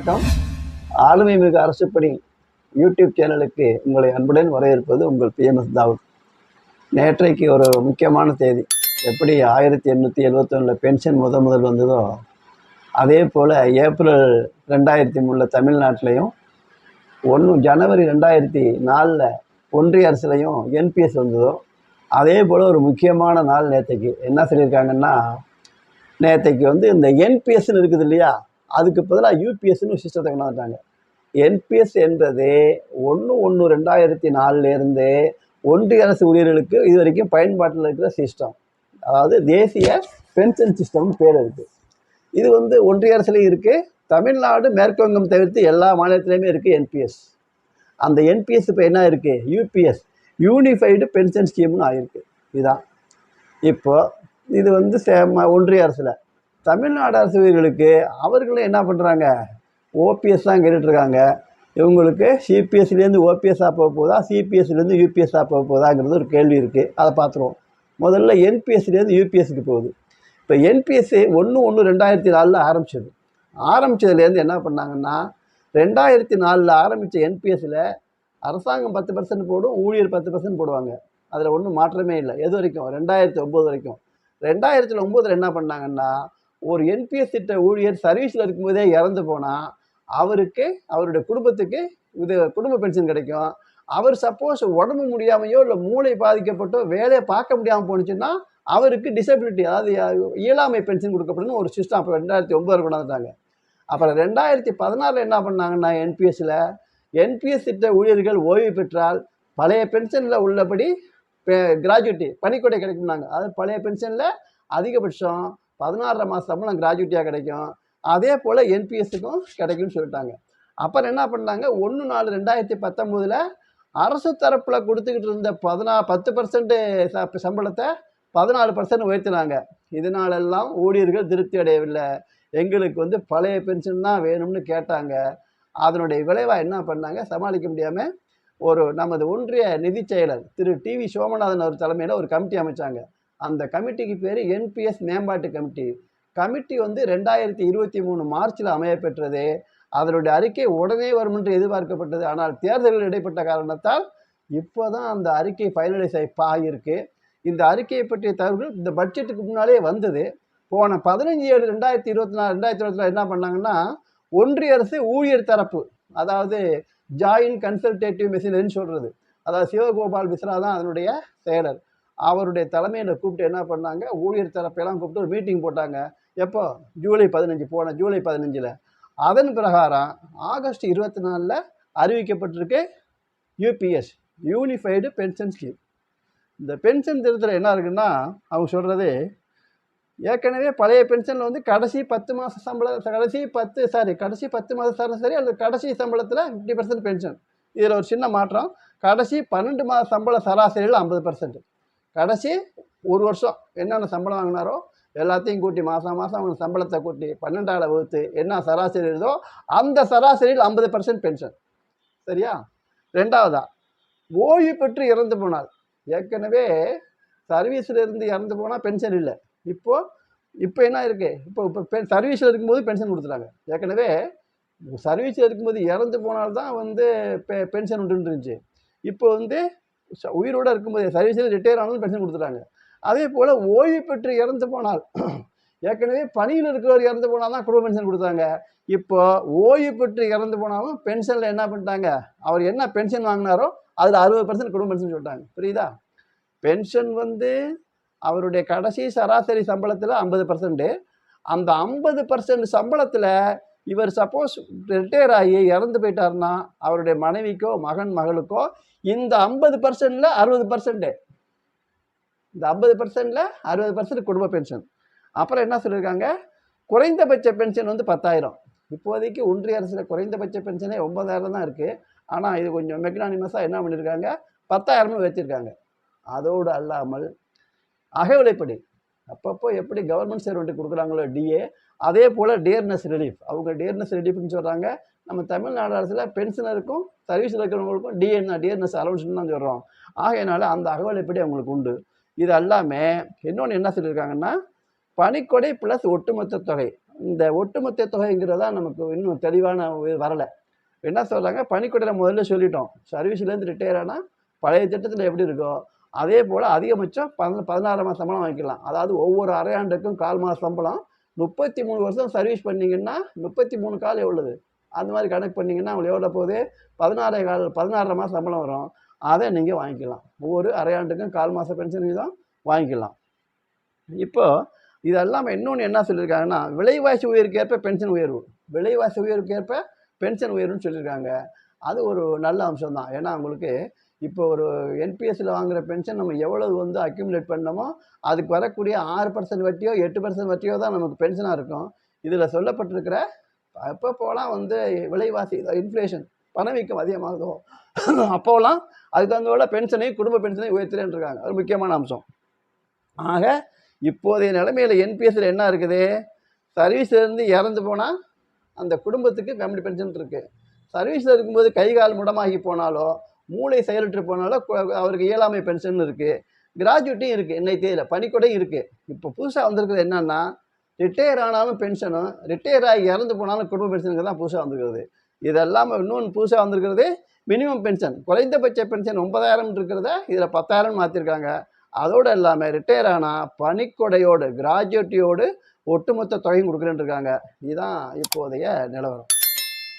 வணக்கம். ஆளுமை மிகு அரசுப்பணி யூடியூப் சேனலுக்கு உங்களை அன்புடன் வரவேற்பது உங்கள் பிஎம்எஸ் தாவூத். நேற்றைக்கு ஒரு முக்கியமான தேதி. எப்படி 1871 பென்ஷன் முதல் வந்ததோ அதே போல் ஏப்ரல் 2003 தமிழ்நாட்டிலையும் ஜனவரி 2004 ஒன்றிய அரசுலையும் என்பிஎஸ் வந்ததோ அதே போல் ஒரு முக்கியமான நாள் நேற்றைக்கு. என்ன சொல்லியிருக்காங்கன்னா, நேற்றைக்கு இந்த என்பிஎஸ்ன்னு இருக்குது இல்லையா, அதுக்கு பதிலாக யூபிஎஸ்ன்னு ஒரு சிஸ்டத்தை கொண்டாந்துட்டாங்க. என்பிஎஸ் என்பது 1/1/2004 ஒன்றிய அரசு ஊழியர்களுக்கு இது வரைக்கும் பயன்பாட்டில் இருக்கிற சிஸ்டம். அதாவது தேசிய பென்ஷன் சிஸ்டம்னு பேர் இருக்குது. இது ஒன்றிய அரசுலையும் இருக்குது, தமிழ்நாடு மேற்குவங்கம் தவிர்த்து எல்லா மாநிலத்திலையுமே இருக்குது என்பிஎஸ். அந்த என்பிஎஸ் இப்போ என்ன இருக்குது, யூபிஎஸ் யூனிஃபைடு பென்ஷன் ஸ்கீம்னு ஆகிருக்கு. இதுதான் இப்போ இது ஒன்றிய அரசில். தமிழ்நாடு அரசு ஊழியர்களுக்கு அவர்களும் என்ன பண்ணுறாங்க, ஓபிஎஸ் தான் கேட்டுட்ருக்காங்க. இவங்களுக்கு சிபிஎஸ்லேருந்து ஓபிஎஸ்ஸாக போக போதா, சிபிஎஸ்லேருந்து யூபிஎஸ்ஸாக போக போதாங்கிறது ஒரு கேள்வி இருக்குது. அதை பார்த்துருவோம். முதல்ல என்பிஎஸ்லேருந்து யூபிஎஸ்க்கு போகுது. இப்போ என்பிஎஸ் 1/1/2004 ஆரம்பித்ததுலேருந்து என்ன பண்ணாங்கன்னா, 2004 ஆரம்பித்த என்பிஎஸ்சில் அரசாங்கம் 10% போடும், ஊழியர் 10% போடுவாங்க. அதில் ஒன்றும் மாற்றமே இல்லை. எது வரைக்கும், 2009 வரைக்கும். 2009 என்ன பண்ணாங்கன்னா, ஒரு என்பிஎஸ் திட்ட ஊழியர் சர்வீஸில் இருக்கும்போதே இறந்து போனால் அவருக்கு அவருடைய குடும்பத்துக்கு குடும்ப பென்ஷன் கிடைக்கும். அவர் சப்போஸ் உடம்பு முடியாமையோ இல்லை மூளை பாதிக்கப்பட்டோ வேலையை பார்க்க முடியாமல் போணுச்சுன்னா அவருக்கு டிசபிலிட்டி, அதாவது இயலாமை பென்ஷன் கொடுக்கப்படணும் ஒரு சிஸ்டம். அப்போ 2009 கொண்டாந்துட்டாங்க. அப்புறம் 2016 என்ன பண்ணாங்கன்னா, என்பிஎஸ் திட்ட ஊழியர்கள் ஓய்வு பெற்றால் பழைய பென்ஷனில் உள்ளபடி கிராஜுவிட்டி பணிக்கொடை கிடைக்கும்னாங்க. அதாவது பழைய பென்ஷனில் அதிகபட்சம் 16 மாத சம்பளம் கிராஜுவிட்டியாக கிடைக்கும். அதே போல் என்பிஎஸ்ஸுக்கும் கிடைக்கும்னு சொல்லிட்டாங்க. அப்புறம் என்ன பண்ணாங்க, 1/4/2019 அரசு தரப்பில் கொடுத்துக்கிட்டு இருந்த 10% சம்பளத்தை 14% உயர்த்தினாங்க. இதனாலெல்லாம் ஊழியர்கள் திருப்தி அடையவில்லை. எங்களுக்கு பழைய பென்ஷன் தான் வேணும்னு கேட்டாங்க. அதனுடைய விளைவாக என்ன பண்ணாங்க, சமாளிக்க முடியாமல் நமது ஒன்றிய நிதி செயலர் திரு டிவி சோமநாதன் அவர் தலைமையில் ஒரு கமிட்டி அமைச்சாங்க. அந்த கமிட்டிக்கு பேர் என்பிஎஸ் மேம்பாட்டு கமிட்டி. கமிட்டி 2023 மார்ச்சில் அமைய பெற்றது. அதனுடைய அறிக்கை உடனே வரும் என்று எதிர்பார்க்கப்பட்டது. ஆனால் தேர்தல்கள் இடைப்பட்ட காரணத்தால் இப்போ தான் அந்த அறிக்கை ஃபைனலைஸ் ஆகியிருக்கு. இந்த அறிக்கையை பற்றிய தகவல்கள் இந்த பட்ஜெட்டுக்கு முன்னாலே வந்தது. போன 15/7/2024 என்ன பண்ணாங்கன்னா, ஒன்றிய அரசு ஊழியர் தரப்பு, அதாவது ஜாயின்ட் கன்சல்டேட்டிவ் மெஷினரின்னு சொல்கிறது, அதாவது சிவகோபால் மிஸ்ரா தான் அதனுடைய செயலர். அவருடைய தலைமையில் கூப்பிட்டு என்ன பண்ணாங்க, ஊழியர் தரப்பெல்லாம் கூப்பிட்டு ஒரு மீட்டிங் போட்டாங்க. எப்போ, ஜூலை 15. அதன் பிரகாரம் ஆகஸ்ட் 24 அறிவிக்கப்பட்டிருக்கு யூபிஎஸ், யூனிஃபைடு பென்ஷன் ஸ்கீம். இந்த பென்ஷன் திட்டத்தில் என்ன இருக்குன்னா, அவங்க சொல்கிறது, ஏற்கனவே பழைய பென்ஷனில் கடைசி 10 மாத சம்பளம், கடைசி 10 மாத சராசரி அல்லது கடைசி சம்பளத்தில் 50% பென்ஷன். இதில் ஒரு சின்ன மாற்றம், கடைசி 12 மாத சம்பள சராசரியில் 50%. கடைசி ஒரு வருஷம் என்னென்ன சம்பளம் வாங்கினாரோ எல்லாத்தையும் கூட்டி மாதம் அவங்க சம்பளத்தை கூட்டி 12ஆல் வகுத்து என்ன சராசரி இருந்தோ அந்த சராசரியில் 50% பென்ஷன். சரியா? ரெண்டாவதா, ஓய்வு பெற்று இறந்து போனால், ஏற்கனவே சர்வீஸில் இருந்து இறந்து போனால் பென்ஷன் இல்லை. இப்போ என்ன இருக்குது, இப்போ சர்வீஸில் இருக்கும்போது பென்ஷன் கொடுத்துட்டாங்க. ஏற்கனவே சர்வீஸில் இருக்கும்போது இறந்து போனால்தான் பென்ஷன் உண்டுன்னு இருந்துச்சு. இப்போ உயிரோடு இருக்கும்போது சர்வீஸில் ரிட்டையர் ஆனாலும் பென்ஷன் கொடுத்துட்டாங்க. அதே போல் ஓய்வு பெற்று இறந்து போனால், ஏற்கனவே பணியில் இருக்கிறவர் இறந்து போனால் தான் குடும்ப பென்ஷன் கொடுத்தாங்க. இப்போ ஓய்வு பெற்று இறந்து போனாலும் பென்ஷனில் என்ன பண்ணிட்டாங்க, அவர் என்ன பென்ஷன் வாங்கினாரோ அதில் 60% குடும்ப பென்ஷன் சொல்லிட்டாங்க. புரியுதா? பென்ஷன் அவருடைய கடைசி சராசரி சம்பளத்தில் 50%. அந்த 50% சம்பளத்தில் இவர் சப்போஸ் ரிட்டையர் ஆகி இறந்து போயிட்டாருன்னா அவருடைய மனைவிக்கோ மகளுக்கோ இந்த 50%ல் 60%, இந்த 50%ல் 60% குடும்ப பென்ஷன். அப்புறம் என்ன சொல்லியிருக்காங்க, குறைந்தபட்ச பென்ஷன் 10,000. இப்போதைக்கு ஒன்றிய அரசில் குறைந்தபட்ச பென்ஷனே 9,000 தான் இருக்குது. ஆனால் இது கொஞ்சம் மெக்னானிமஸாக என்ன பண்ணியிருக்காங்க, 10,000 வச்சுருக்காங்க. அதோடு அல்லாமல் அகவிலைப்படி அப்பப்போ எப்படி கவர்மெண்ட் சர்வெண்ட்டுக்கு கொடுக்குறாங்களோ டிஏ, அதே போல் டியர்னஸ் ரிலீஃப், அவங்க டியர்னஸ் ரிலீஃப்னு சொல்கிறாங்க. நம்ம தமிழ்நாடு அரசில் பென்ஷனருக்கும் சர்வீஸில் இருக்கிறவங்களுக்கும் டியர்னஸ் அலவன்ஸ்னு தான் சொல்கிறோம். ஆகையினால அந்த அகவிலைப்படி அவங்களுக்கு உண்டு. இது எல்லாமே இன்னொன்று என்ன சொல்லியிருக்காங்கன்னா, பணிக்கொடை ப்ளஸ் ஒட்டுமொத்த தொகை, இந்த ஒட்டுமொத்த தொகைங்கிறதா நமக்கு இன்னும் தெளிவான வரலை. என்ன சொல்கிறாங்க, பணிக்கொடையில் முதல்ல சொல்லிட்டோம், சர்வீஸ்லேருந்து ரிட்டையர் ஆனால் பழைய திட்டத்தில் எப்படி இருக்கோ அதே போல் அதிகபட்சம் 16 மாத சம்பளம் வாங்கிக்கலாம். அதாவது ஒவ்வொரு அரையாண்டுக்கும் 1/4 மாத சம்பளம். 33 வருஷம் சர்வீஸ் பண்ணிங்கன்னா 33 கால் எவ்வளவு, அந்த மாதிரி கணக்கு பண்ணிங்கன்னா உங்களுக்கு எவ்வளோ போகுது, 16 மாதம் சம்பளம் வரும். அதை நீங்கள் வாங்கிக்கலாம். ஒவ்வொரு அரையாண்டுக்கும் 1/4 மாத பென்ஷன் வீதம் வாங்கிக்கலாம். இப்போ இதெல்லாம் இன்னொன்று என்ன சொல்லியிருக்காங்கன்னா, விலைவாசி உயர்வுக்கேற்ப பென்ஷன் உயர்வு, விலைவாசி உயர்வுக்கேற்ப பென்ஷன் உயர்வுன்னு சொல்லியிருக்காங்க. அது ஒரு நல்ல அம்சம் தான். ஏன்னா உங்களுக்கு இப்போ ஒரு என்பிஎஸ்சில் வாங்குகிற பென்ஷன் நம்ம எவ்வளவு வந்து அக்யூமுலேட் பண்ணமோ அதுக்கு வரக்கூடிய 6% வட்டியோ 8% வட்டியோ தான் நமக்கு பென்ஷனாக இருக்கும். இதில் சொல்லப்பட்டிருக்கிற எப்போ போகலாம் வந்து விலைவாசி இன்ஃப்ளேஷன் பணவீக்கம் அதிகமாகுதோ அப்போலாம் அதுக்கு தகுந்த போல பென்ஷனை குடும்ப பென்ஷனை உயர்த்துறேன்னு இருக்காங்க. அது முக்கியமான அம்சம். ஆக இப்போதைய நிலைமையில் என்பிஎஸ்சில் என்ன இருக்குது, சர்வீஸ்லேருந்து இறந்து போனால் அந்த குடும்பத்துக்கு ஃபேமிலி பென்ஷன் இருக்குது. சர்வீஸில் இருக்கும்போது கை கால் முடமாகி போனாலோ மூளை செயலற்று போனாலும் அவருக்கு இயலாமை பென்ஷன் இருக்குது, கிராஜுவிட்டியும் இருக்குது, இன்னைக்கு தேதியில் பணிக்கொடையும் இருக்குது. இப்போ புதுசாக வந்திருக்கிறது என்னன்னா, ரிட்டையர் ஆனாலும் பென்ஷனும், ரிட்டையர் ஆகி இறந்து போனாலும் குடும்ப பென்ஷனுக்கு தான் புதுசாக வந்திருக்கிறது. இதெல்லாம் இன்னொன்று புதுசாக வந்திருக்கிறது மினிமம் பென்ஷன், குறைந்தபட்ச பென்ஷன் 9,000 இருக்கிறத இதில் 10,000 மாற்றிருக்காங்க. அதோடு இல்லாமல் ரிட்டையர் ஆனால் பணிக்கொடையோடு கிராஜுவிட்டியோடு ஒட்டுமொத்த தொகையும் கொடுக்குறேன்னு இருக்காங்க. இதுதான் இப்போதைய நிலவரம்.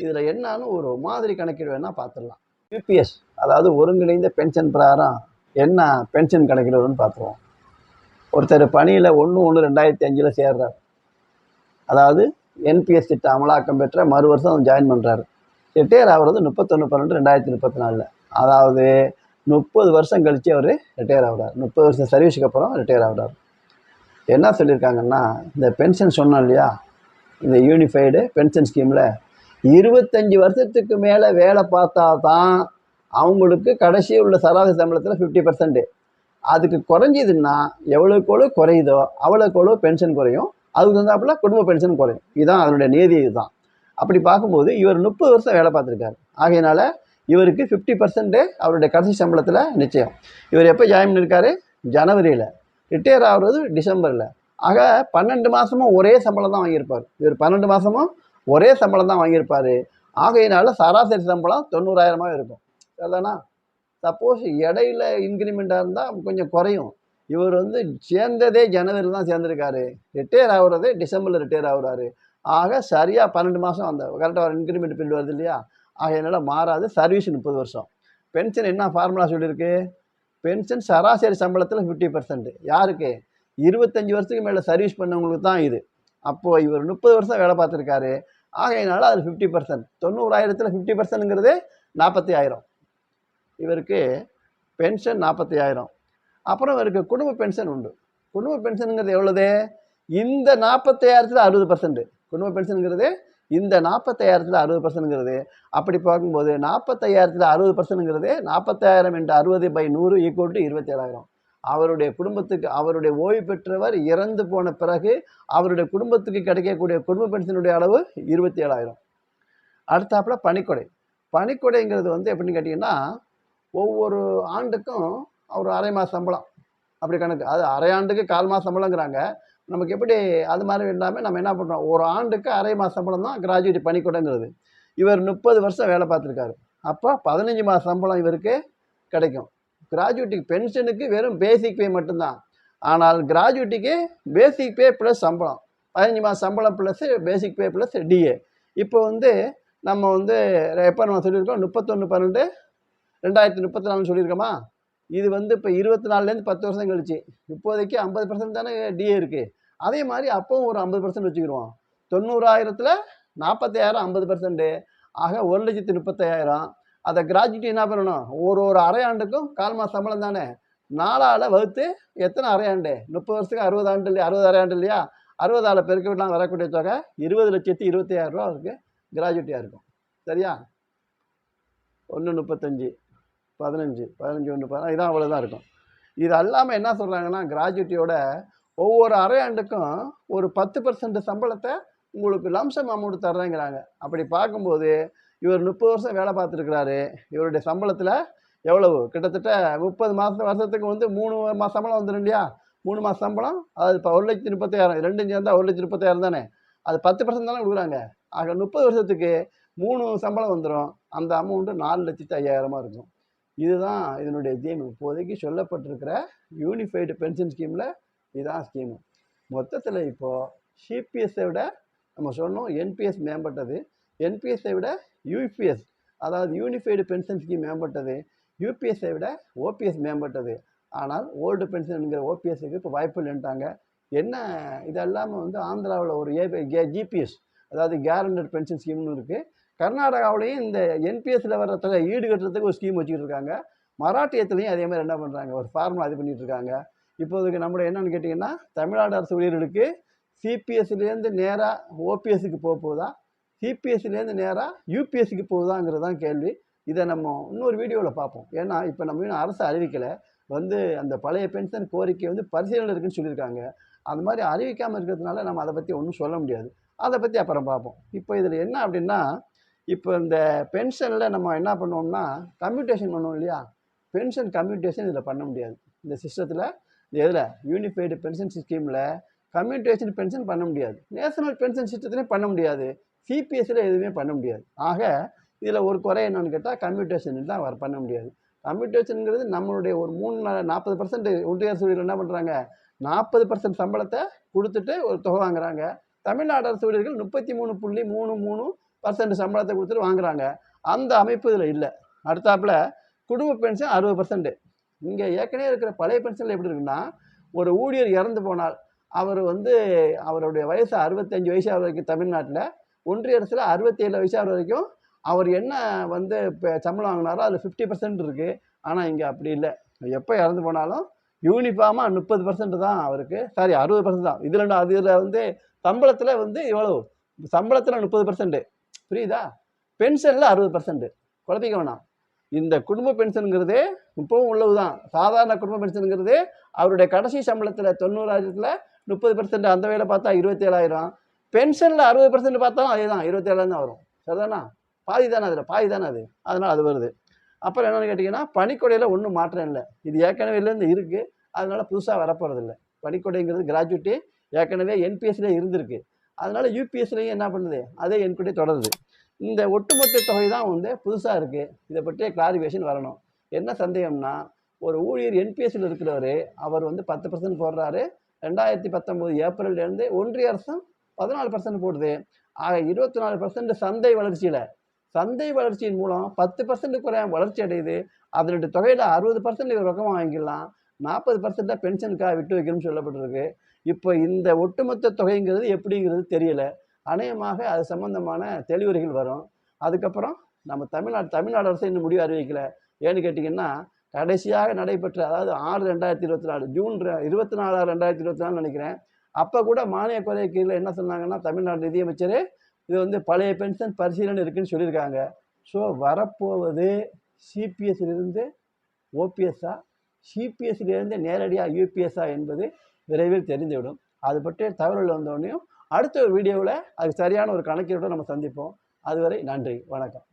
இதில் என்னன்னு ஒரு மாதிரி கணக்கீடு வேணால் பார்த்துடலாம். யூபிஎஸ் அதாவது ஒருங்கிணைந்த பென்ஷன் பிரகாரம் என்ன பென்ஷன் கணக்கிடுறதுன்னு பார்த்துருவோம். ஒருத்தர் பணியில் 1/1/2005 சேர்றார். அதாவது என்பிஎஸ் திட்ட அமலாக்கம் பெற்ற மறு வருஷம் ஜாயின் பண்ணுறாரு. ரிட்டையர் ஆகிறது 31/12/2024. அதாவது 30 வருஷம் கழித்து அவர் ரிட்டையர் ஆகிறார். 30 வருஷம் சர்வீஸுக்கு அப்புறம் ரிட்டையர் ஆகிறார். என்ன சொல்லியிருக்காங்கன்னா, இந்த பென்ஷன் சொன்னோம் இல்லையா, இந்த யூனிஃபைடு பென்ஷன் ஸ்கீமில் 25 வருஷத்துக்கு மேலே வேலை பார்த்தா தான் அவங்களுக்கு கடைசி உள்ள சராசரி சம்பளத்தில் 50%. அதுக்கு குறைஞ்சிதுன்னா எவ்வளோக்கு குறையுதோ அவ்வளோக்கு பென்ஷன் குறையும். அதுக்கு தகுந்தாப்புல குடும்ப பென்ஷன் குறையும். இதுதான் அதனுடைய நியதி. இதுதான். அப்படி பார்க்கும்போது இவர் 30 வருஷம் வேலை பார்த்துருக்காரு. ஆகையினால இவருக்கு 50% அவருடைய கடைசி சம்பளத்தில் நிச்சயம். இவர் எப்போ ஜாயின் பண்ணியிருக்காரு, ஜனவரியில். ரிட்டையர் ஆகிறது டிசம்பரில். ஆக 12 மாதமும் ஒரே சம்பளம் தான் வாங்கியிருப்பார். இவர் 12 மாதமும் ஒரே சம்பளம் தான் வாங்கியிருப்பார். ஆகையினால சராசரி சம்பளம் 90,000 இருக்கும். சரிதானா? சப்போஸ் இடையில இன்க்ரிமெண்ட்டாக இருந்தால் கொஞ்சம் குறையும். இவர் வந்து சேர்ந்ததே ஜனவரியில் தான் சேர்ந்துருக்காரு, ரிட்டையர் ஆகுறதே டிசம்பரில் ரிட்டையர் ஆகுறாரு. ஆக சரியாக 12 மாதம் அந்த கரெக்டாக ஒரு இன்க்ரிமெண்ட் பீரியட் வருது இல்லையா, ஆகையினால மாறாது. சர்வீஸ் 30 வருஷம். பென்ஷன் என்ன ஃபார்முலா சொல்லியிருக்கு, பென்ஷன் சராசரி சம்பளத்தில் 50%. யாருக்கு, 25 வருஷத்துக்கு மேலே சர்வீஸ் பண்ணவங்களுக்கு தான் இது. அப்போது இவர் 30 வருஷம் வேலை பார்த்துருக்காரு. ஆகையினால அது 50%. 90,000ல் 50%ங்கிறது 40,000. இவருக்கு பென்ஷன் 40,000. அப்புறம் இவருக்கு குடும்ப பென்ஷன் உண்டு. குடும்ப பென்ஷனுங்கிறது எவ்வளவு, இந்த 40,000ல் 60%. குடும்ப பென்ஷனுங்கிறது இந்த 40,000ல் 60%ங்கிறது. அப்படி பார்க்கும்போது 40,000ல் 60%ங்கிறது 40,000 × 60/100 = 27,000. அவருடைய குடும்பத்துக்கு, அவருடைய ஓய்வு பெற்றவர் இறந்து போன பிறகு அவருடைய குடும்பத்துக்கு கிடைக்கக்கூடிய குடும்ப பென்ஷனுடைய அளவு 27,000. அடுத்தாப்புல பணிக்கொடை. பணிக்கொடைங்கிறது வந்து எப்படின்னு கேட்டிங்கன்னா, ஒவ்வொரு ஆண்டுக்கும் ஒரு அரை மாத சம்பளம் அப்படி கணக்கு. அது அரை ஆண்டுக்கு 1/4 மாத சம்பளங்கிறாங்க. நமக்கு எப்படி அது மாதிரி இல்லாமல் நம்ம என்ன பண்ணுறோம், ஒரு ஆண்டுக்கு அரை மாத சம்பளம் தான் கிராஜுவேட் பணிக்கொடைங்கிறது. இவர் 30 வருஷம் வேலை பார்த்துருக்காரு. அப்போ 15 மாத சம்பளம் இவருக்கு கிடைக்கும். கிராஜுவேட்டுக்கு பென்ஷனுக்கு வெறும் பேசிக் பே மட்டும்தான். ஆனால் கிராஜுவேட்டுக்கு பேசிக் பே ப்ளஸ் சம்பளம், 15 மாத சம்பளம் ப்ளஸ் பேசிக் பே ப்ளஸ் டிஏ. இப்போ வந்து நம்ம வந்து எப்போ நம்ம சொல்லியிருக்கோம், 31/12/2034 சொல்லியிருக்கோமா. இது வந்து இப்போ 24லேருந்து 10 வருஷம் கழிச்சு. இப்போதைக்கு 50% தானே டிஏ இருக்குது. அதே மாதிரி அப்போவும் ஒரு 50% வச்சுக்கிடுவோம். 90,000ல் 40,000 50%. ஆக 1,30,000. அதை கிராஜுவேட்டி என்ன பண்ணணும், ஒரு அரை ஆண்டுக்கும் 1/4 மாத சம்பளம் தானே, 4ஆல் வகுத்து எத்தனை அரை ஆண்டு, 30 வருஷத்துக்கு 60 ஆண்டு இல்லையா, 60 அரை ஆண்டு இல்லையா, 60ஆல் பெருக்க விடலாம் வரக்கூடிய தொகை 20,25,000 அவருக்கு கிராஜுவேட்டியாக இருக்கும். சரியா? 1,35 15 15 1 15 இதான் அவ்வளோதான் இருக்கும். இது அல்லாமல் என்ன சொல்கிறாங்கன்னா, கிராஜுவேட்டியோட ஒவ்வொரு அரை ஆண்டுக்கும் ஒரு 10% சம்பளத்தை உங்களுக்கு லம்சம் அமௌண்ட் தர்றேங்கிறாங்க. அப்படி பார்க்கும்போது இவர் 30 வருஷம் வேலை பார்த்துருக்கிறாரு. இவருடைய சம்பளத்தில் எவ்வளவு, கிட்டத்தட்ட 30 வருஷத்துக்கு வந்து 3 மாத சம்பளம் வந்துடும் இல்லையா, 3 மாத சம்பளம். அதாவது இப்போ 1,30,000 ரெண்டும் சேர்ந்தால் 1,30,000 தானே. அது 10% தானே கொடுக்குறாங்க. ஆக 30 வருஷத்துக்கு 3 சம்பளம் வந்துடும். அந்த அமௌண்ட்டு 4,05,000 இருக்கும். இதுதான் இதனுடைய தீம். இப்போதைக்கு சொல்லப்பட்டிருக்கிற யூனிஃபைடு பென்ஷன் ஸ்கீமில் இதுதான் ஸ்கீமு. மொத்தத்தில் இப்போது சிபிஎஸ்ஸை விட நம்ம சொன்னோம் என்பிஎஸ் மேம்பட்டது. என்பிஎஸ்ஸை விட யூபிஎஸ், அதாவது யூனிஃபைடு பென்ஷன் ஸ்கீம் மேம்பட்டது. யூபிஎஸ்ஸை விட ஓபிஎஸ் மேம்பட்டது. ஆனால் ஓல்டு பென்ஷனுங்கிற ஓபிஎஸ்ஸுக்கு இப்போ வாய்ப்பு இல்லைன்ட்டாங்க. என்ன இது இல்லாமல் வந்து ஆந்திராவில் ஒரு ஜிபிஎஸ், அதாவது கேரண்டட் பென்ஷன் ஸ்கீம்னு இருக்குது. கர்நாடகாவிலையும் இந்த என்பிஎஸ்சில் வர்ற தொகை ஈடு கட்டுறதுக்கு ஒரு ஸ்கீம் வச்சுக்கிட்டு இருக்காங்க. மராட்டியத்துலேயும் அதே மாதிரி என்ன பண்ணுறாங்க, ஒரு ஃபார்முலா இது பண்ணிகிட்டு இருக்காங்க. இப்போதுக்கு நம்மளுடைய என்னென்னு கேட்டிங்கன்னா, தமிழ்நாடு அரசு ஊழியர்களுக்கு சிபிஎஸ்சிலேருந்து நேராக ஓபிஎஸ்சிக்கு போகுதா, சிபிஎஸ்சிலேருந்து நேராக யூபிஎஸ்சிக்கு போகுதாங்கிறது தான் கேள்வி. இதை நம்ம இன்னொரு வீடியோவில் பார்ப்போம். ஏன்னா இப்போ நம்ம இன்னும் அரசு அறிவிக்கலை, வந்து அந்த பழைய பென்ஷன் கோரிக்கை வந்து பரிசீலனை இருக்குன்னு சொல்லியிருக்காங்க. அந்த மாதிரி அறிவிக்காமல் இருக்கிறதுனால நம்ம அதை பற்றி ஒன்றும் சொல்ல முடியாது. அதை பற்றி அப்புறம் பார்ப்போம். இப்போ இதில் என்ன அப்படின்னா, இப்போ இந்த பென்ஷனில் நம்ம என்ன பண்ணுவோம்னா கம்யூட்டேஷன் பண்ணுவோம் இல்லையா, பென்ஷன் கம்யூட்டேஷன் இதில் பண்ண முடியாது. இந்த சிஸ்டத்தில் எதில் யூனிஃபைடு பென்ஷன் ஸ்கீமில் கம்யூட்டேஷன் பென்ஷன் பண்ண முடியாது. நேஷனல் பென்ஷன் சிஸ்டத்துலேயும் பண்ண முடியாது. சிபிஎஸ்சியில் எதுவுமே பண்ண முடியாது. ஆக இதில் ஒரு குறை என்னன்னு கேட்டால் கம்யூட்டேஷன் தான் பண்ண முடியாது. கம்யூட்டேஷனுங்கிறது நம்மளுடைய ஒரு 40% ஒன்றிய அரசு ஊழியர்கள் என்ன பண்ணுறாங்க, 40% சம்பளத்தை கொடுத்துட்டு ஒரு தொகை வாங்குறாங்க. தமிழ்நாடு அரசு ஊழியர்கள் 33.33% சம்பளத்தை கொடுத்துட்டு வாங்குறாங்க. அந்த அமைப்பு இதில் இல்லை. அடுத்தாப்புல குடும்ப பென்ஷன் 60%. இங்கே ஏற்கனவே இருக்கிற பழைய பென்ஷனில் எப்படி இருக்குன்னா, ஒரு ஊழியர் இறந்து போனால் அவர் வந்து அவருடைய வயசு 65 வயசாக வரைக்கும் தமிழ்நாட்டில், ஒன்றிய அரசில் 67 வயசாக வரைக்கும் அவர் என்ன வந்து இப்போ சம்பளம் வாங்கினாரோ அதில் 50% இருக்குது. ஆனால் இங்கே அப்படி இல்லை. எப்போ இறந்து போனாலும் யூனிஃபார்மாக 30% தான் அவருக்கு, சாரி 60% தான். அதில் வந்து சம்பளத்தில் வந்து எவ்வளோ, சம்பளத்தில் 30%, புரியுதா, பென்ஷனில் 60%. குழப்பிக்க வேணாம். இந்த குடும்ப பென்ஷனுங்கிறது இப்போவும் உள்ளது தான். சாதாரண குடும்ப பென்ஷனுங்கிறது அவருடைய கடைசி சம்பளத்தில் 90,000த்தில் 30%, அந்த வேலை பார்த்தா 27,000. பென்ஷனில் 60% பார்த்தாலும் அதே தான், 27,000 தான் வரும். சரிதானா, பாதி தானே, அதில் பாதி தானே அது, அதனால் அது வருது. அப்புறம் என்னென்னு கேட்டிங்கன்னா, பணிக்கொடையில் ஒன்றும் மாற்றம் இல்லை. இது ஏற்கனவே இருந்து இருக்குது, அதனால் புதுசாக வரப்போகிறதில்ல. பணிக்கொடைங்கிறது கிராஜுவிட்டி ஏற்கனவே என்பிஎஸ்சிலே இருந்திருக்கு. அதனால் யூபிஎஸ்சிலையும் என்ன பண்ணுது, அதே என்கொடை தொடருது. இந்த ஒட்டுமொத்த தொகை தான் வந்து புதுசாக இருக்குது. இதை பற்றிய கிளாரிஃபிகேஷன் வரணும். என்ன சந்தேகம்னா, ஒரு ஊழியர் என்பிஎஸ்சியில் இருக்கிறவர், அவர் வந்து 10% போடுறாரு. 2019 ஏப்ரல்லேருந்து ஒன்றிய அரசும் 14% போடுது. ஆக 24% சந்தை வளர்ச்சியின் மூலம் 10% குறையாம வளர்ச்சி அடையுது. அதனுடைய தொகையில் 60% ரொக்கம் வாங்கிக்கலாம், 40% பென்ஷனுக்காக விட்டு வைக்கணும்னு சொல்லப்பட்டிருக்கு. இப்போ இந்த ஒட்டுமொத்த தொகைங்கிறது எப்படிங்கிறது தெரியல. அநேகமாக அது சம்பந்தமான தெளிவுரைகள் வரும். அதுக்கப்புறம் நம்ம தமிழ்நாடு அரசு இன்னும் முடிவு அறிவிக்கலை. ஏன்னு கேட்டிங்கன்னா, கடைசியாக நடைபெற்ற, அதாவது 6/2024, ஜூன் 24, 2024 நினைக்கிறேன். அப்போ கூட மானிய கோரிக்கையில் என்ன சொன்னாங்கன்னா, தமிழ்நாடு நிதியமைச்சர் இது வந்து பழைய பென்ஷன் பரிசீலனை இருக்குன்னு சொல்லியிருக்காங்க. ஸோ வரப்போவது சிபிஎஸ்சிலிருந்து ஓபிஎஸ்ஸா, சிபிஎஸ்சிலிருந்து நேரடியாக யூபிஎஸ்ஸா என்பது விரைவில் தெரிந்துவிடும். அது பற்றிய தகவல்கள் வந்தோடனையும் அடுத்த ஒரு வீடியோவில் அதுக்கு சரியான ஒரு கணக்கீட்டோடு நம்ம சந்திப்போம். அதுவரை நன்றி, வணக்கம்.